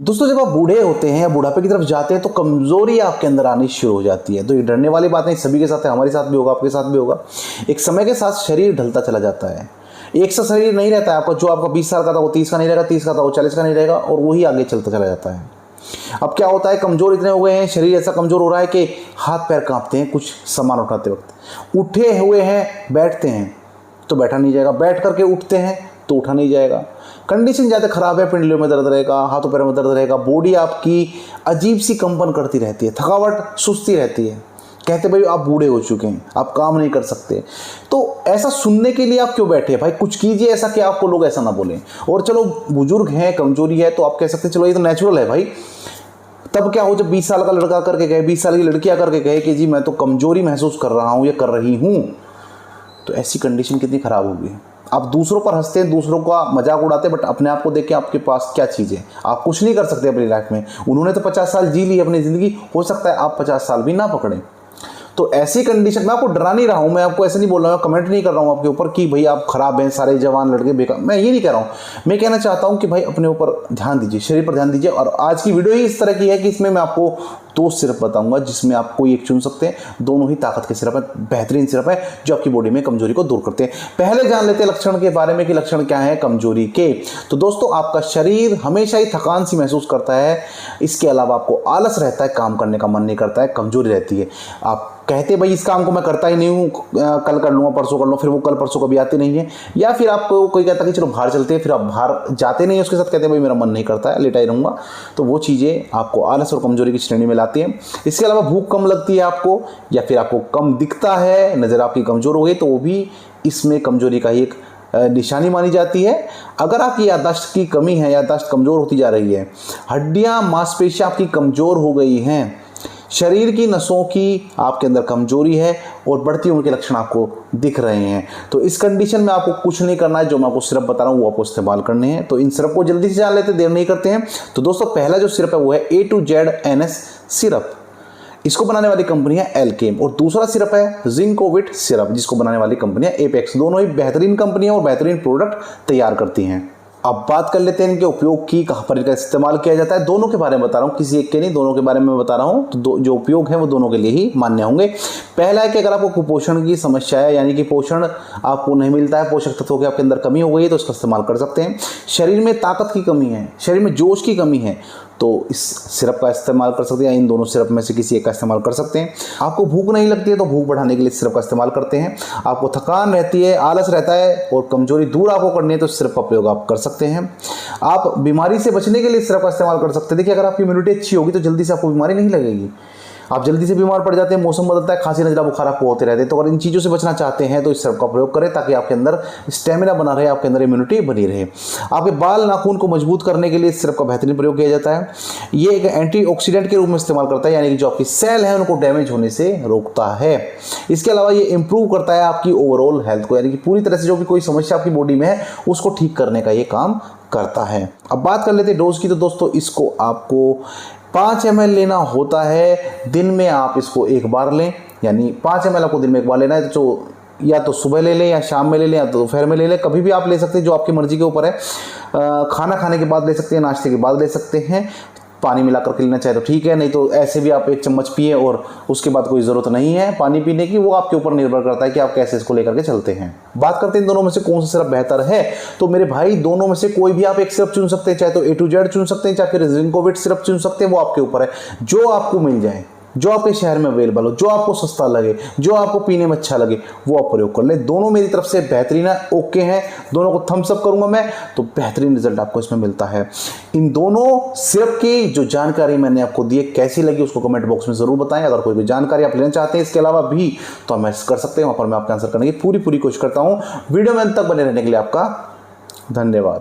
दोस्तों जब आप बूढ़े होते हैं या बुढ़ापे की तरफ जाते हैं तो कमजोरी आपके अंदर आनी शुरू हो जाती है। तो ये डरने वाली बात नहीं, सभी के साथ है, हमारे साथ भी होगा, आपके साथ भी होगा। एक समय के साथ शरीर ढलता चला जाता है, एक सा शरीर नहीं रहता है आपका। जो आपका 20 साल का था वो 30 का नहीं रहेगा, 30 का था वो 40 का नहीं रहेगा, और वही आगे चलता चला जाता है। अब क्या होता है, कमजोर इतने हो गए हैं, शरीर ऐसा कमजोर हो रहा है कि हाथ पैर कांपते हैं कुछ सामान उठाते वक्त। उठे हुए हैं, बैठते हैं तो बैठा नहीं जाएगा, बैठ करके उठते हैं तो उठा नहीं जाएगा। कंडीशन ज़्यादा खराब है, पिंडलियों में दर्द रहेगा, हाथों पैरों में दर्द रहेगा, बॉडी आपकी अजीब सी कंपन करती रहती है, थकावट सुस्ती रहती है। कहते भाई आप बूढ़े हो चुके हैं, आप काम नहीं कर सकते। तो ऐसा सुनने के लिए आप क्यों बैठे भाई, कुछ कीजिए ऐसा कि आपको लोग ऐसा ना बोलें। और चलो बुजुर्ग हैं, कमजोरी है, तो आप कह सकते हैं चलो ये तो नेचुरल है भाई। तब क्या हो जब 20 साल का लड़का करके कहे, 20 साल की लड़कियां करके कहे कि जी मैं तो कमजोरी महसूस कर रहा हूँ या कर रही हूँ, तो ऐसी कंडीशन कितनी खराब होगी। आप दूसरों पर हंसते हैं, दूसरों का मजाक उड़ाते हैं, बट अपने आप को देख के आपके पास क्या चीज़ है, आप कुछ नहीं कर सकते अपनी लाइफ में। उन्होंने तो 50 साल जी ली अपनी ज़िंदगी, हो सकता है आप 50 साल भी ना पकड़ें। तो ऐसी कंडीशन, मैं आपको डरा नहीं रहा हूँ, मैं आपको ऐसे नहीं बोल रहा हूँ, कमेंट नहीं कर रहा हूँ आपके ऊपर कि भाई आप खराब हैं, सारे जवान लड़के बेकार, मैं ये नहीं कह रहा हूँ। मैं कहना चाहता हूँ कि भाई अपने ऊपर ध्यान दीजिए, शरीर पर ध्यान दीजिए। और आज की वीडियो ही इस तरह की है कि इसमें मैं आपको 2 सिरप बताऊंगा, जिसमें आप कोई एक चुन सकते हैं। दोनों ही ताकत के सिरप है, बेहतरीन सिरप है जो आपकी बॉडी में कमजोरी को दूर करते हैं। पहले जान लेते हैं लक्षण के बारे में कि लक्षण क्या है कमजोरी के। तो दोस्तों आपका शरीर हमेशा ही थकान सी महसूस करता है, इसके अलावा आपको आलस रहता है, काम करने का मन नहीं करता है, कमजोरी रहती है। आप कहते भाई इस काम को मैं करता ही नहीं हूँ, कल कर लूँगा, परसों कर लूँगा, फिर वो कल परसों कभी आती नहीं है। या फिर आपको कोई कहता है कि चलो बाहर चलते हैं, फिर आप बाहर जाते नहीं, उसके साथ कहते हैं भाई मेरा मन नहीं करता है, लेटा ही रहूँगा। तो वो चीज़ें आपको आलस और कमजोरी की श्रेणी में लाती हैं। इसके अलावा भूख कम लगती है आपको, या फिर आपको कम दिखता है, नज़र आपकी कमज़ोर हो गई, तो वो भी इसमें कमजोरी का ही एक निशानी मानी जाती है। अगर आपकी याददाश्त की कमी है, याददाश्त कमज़ोर होती जा रही है, हड्डियाँ मांसपेशियाँ आपकी कमज़ोर हो गई हैं, शरीर की नसों की आपके अंदर कमजोरी है और बढ़ती उम्र के लक्षण आपको दिख रहे हैं, तो इस कंडीशन में आपको कुछ नहीं करना है। जो मैं आपको सिरप बता रहा हूँ वो आपको इस्तेमाल करने हैं। तो इन सिरप को जल्दी से जान लेते, देर नहीं करते हैं। तो दोस्तों पहला जो सिरप है वो है A to Z NS syrup, इसको बनाने वाली कंपनी है एल्केम। और दूसरा सिरप है जिंकोविट सिरप, जिसको बनाने वाली कंपनी है एपेक्स। दोनों ही बेहतरीन कंपनियां और बेहतरीन प्रोडक्ट तैयार करती हैं। अब बात कर लेते हैं इनके उपयोग की, कहाँ पर इनका इस्तेमाल किया जाता है। दोनों के बारे में बता रहा हूँ, किसी एक के नहीं, दोनों के बारे में बता रहा हूँ। तो जो उपयोग है वो दोनों के लिए ही मान्य होंगे। पहला है कि अगर आपको कुपोषण की समस्या है, यानी कि पोषण आपको नहीं मिलता है, पोषक तत्वों की आपके अंदर कमी हो गई है, तो इसका इस्तेमाल कर सकते हैं। शरीर में ताकत की कमी है, शरीर में जोश की कमी है, तो इस सिरप का इस्तेमाल कर सकते हैं, या इन दोनों सिरप में से किसी एक का इस्तेमाल कर सकते हैं। आपको भूख नहीं लगती है तो भूख बढ़ाने के लिए सिरप का इस्तेमाल करते हैं। आपको थकान रहती है, आलस रहता है और कमजोरी दूर आपको करनी है, तो सिरप का प्रयोग आप कर सकते हैं। आप बीमारी से बचने के लिए सिरप का इस्तेमाल कर सकते हैं। देखिए अगर आपकी इम्यूनिटी अच्छी होगी तो जल्दी से आपको बीमारी नहीं लगेगी। आप जल्दी से बीमार पड़ जाते हैं, मौसम बदलता है, खांसी नजला बुखार आपको होते रहते हैं। तो अगर इन चीज़ों से बचना चाहते हैं तो इस सिरप का प्रयोग करें, ताकि आपके अंदर स्टेमिना बना रहे, आपके अंदर इम्यूनिटी बनी रहे। आपके बाल नाखून को मजबूत करने के लिए इस सिरप का बेहतरीन प्रयोग किया जाता है। ये एक एंटीऑक्सीडेंट के रूप में इस्तेमाल करता है, यानी कि जो आपकी सेल है उनको डैमेज होने से रोकता है। इसके अलावा ये इंप्रूव करता है आपकी ओवरऑल हेल्थ को, यानी कि पूरी तरह से जो भी कोई समस्या आपकी बॉडी में है उसको ठीक करने का ये काम करता है। अब बात कर लेते हैं डोज की। तो दोस्तों इसको आपको 5 ml लेना होता है। दिन में आप इसको एक बार लें, यानी 5 ml आपको दिन में एक बार लेना है। तो या तो सुबह ले लें, या शाम में ले लें, या तो दोपहर में ले लें, कभी भी आप ले सकते हैं, जो आपकी मर्जी के ऊपर है। खाना खाने के बाद ले सकते हैं, नाश्ते के बाद ले सकते हैं। पानी मिला करके लेना चाहे तो ठीक है, नहीं तो ऐसे भी आप 1 चम्मच पिए और उसके बाद कोई ज़रूरत नहीं है पानी पीने की। वो आपके ऊपर निर्भर करता है कि आप कैसे इसको लेकर के चलते हैं। बात करते हैं इन दोनों में से कौन सा सिरप बेहतर है। तो मेरे भाई दोनों में से कोई भी आप एक सिरप चुन सकते हैं, चाहे तो A to Z चुन सकते हैं, चाहे फिर जिंकोविट सिरप चुन सकते हैं। वो आपके ऊपर है, जो आपको मिल जाए, जो आपके शहर में अवेलेबल हो, जो आपको सस्ता लगे, जो आपको पीने में अच्छा लगे, वो आप प्रयोग कर ले। दोनों मेरी तरफ से बेहतरीन है, ओके हैं, दोनों को थम्स अप करूंगा मैं, तो बेहतरीन रिजल्ट आपको इसमें मिलता है। इन दोनों सिरप की जो जानकारी मैंने आपको दी है, कैसी लगी उसको कमेंट बॉक्स में जरूर बताएं। अगर कोई भी जानकारी आप लेना चाहते हैं इसके अलावा भी, तो आप मैसेज कर सकते हैं, वहां पर मैं आपका आंसर करने की पूरी कोशिश करता हूं। वीडियो में अंत तक बने रहने के लिए आपका धन्यवाद।